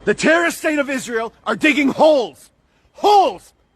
The terrorist state of Israel are digging holes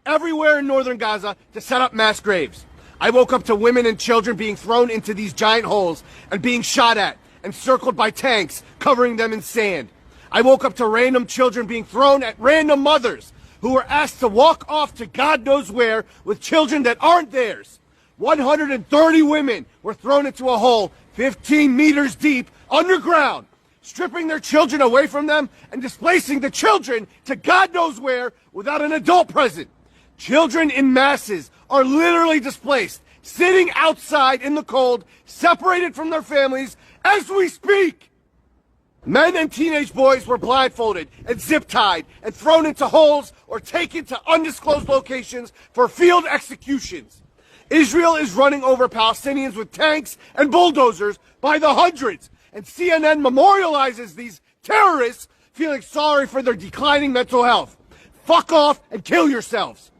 everywhere in northern Gaza to set up mass graves. I woke up to women and children being thrown into these giant holes and being shot at and circled by tanks covering them in sand. I woke up to random children being thrown at random mothers who were asked to walk off to God knows where with children that aren't theirs. 130 women were thrown into a hole 15 meters deep underground, stripping their children away from them and displacing the children to God knows where without an adult present. Children in masses are literally displaced, sitting outside in the cold, separated from their families as we speak. Men and teenage boys were blindfolded and zip-tied and thrown into holes or taken to undisclosed locations for field executions. Israel is running over Palestinians with tanks and bulldozers by the hundreds, and CNN memorializes these terrorists feeling sorry for their declining mental health. Fuck off and kill yourselves.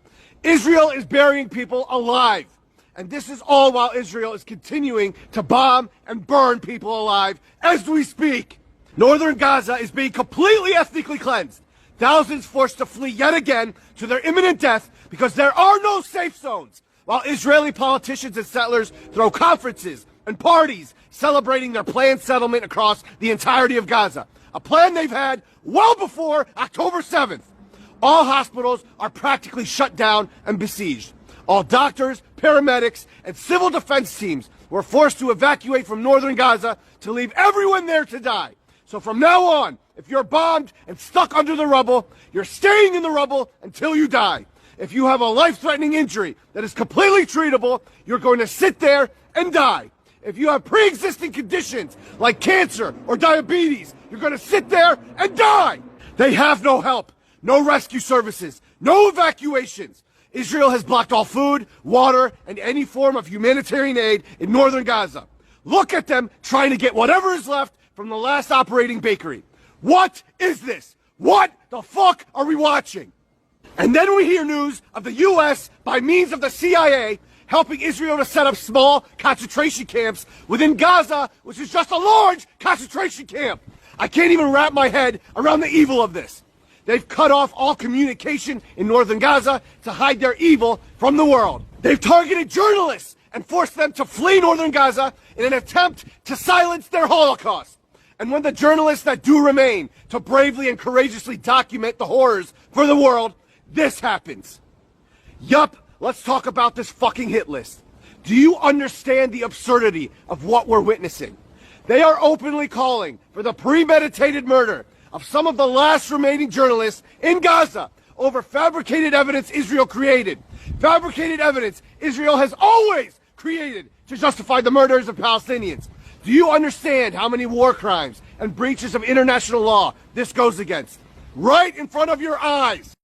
Israel is burying people alive. And this is all while Israel is continuing to bomb and burn people alive as we speak. Northern Gaza is being completely ethnically cleansed. Thousands forced to flee yet again to their imminent death because there are no safe zones. While Israeli politicians and settlers throw conferences and parties celebrating their planned settlement across the entirety of Gaza. A plan they've had well before October 7th. All hospitals are practically shut down and besieged. All doctors, paramedics, and civil defense teams were forced to evacuate from northern Gaza to leave everyone there to die. So from now on, if you're bombed and stuck under the rubble, you're staying in the rubble until you die. If you have a life-threatening injury that is completely treatable, you're going to sit there and die. If you have pre-existing conditions like cancer or diabetes, you're going to sit there and die. They have no help, no rescue services, no evacuations. Israel has blocked all food, water, and any form of humanitarian aid in northern Gaza. Look at them trying to get whatever is left from the last operating bakery. What is this? What the fuck are we watching? And then we hear news of the U.S., by means of the CIA, helping Israel to set up small concentration camps within Gaza, which is just a large concentration camp. I can't even wrap my head around the evil of this. They've cut off all communication in northern Gaza to hide their evil from the world. They've targeted journalists and forced them to flee northern Gaza in an attempt to silence their Holocaust. And when the journalists that do remain to bravely and courageously document the horrors for the world, this happens. Yup, let's talk about this fucking hit list. Do you understand the absurdity of what we're witnessing? They are openly calling for the premeditated murder of some of the last remaining journalists in Gaza over fabricated evidence Israel created. Fabricated evidence Israel has always created to justify the murders of Palestinians. Do you understand how many war crimes and breaches of international law this goes against? Right in front of your eyes.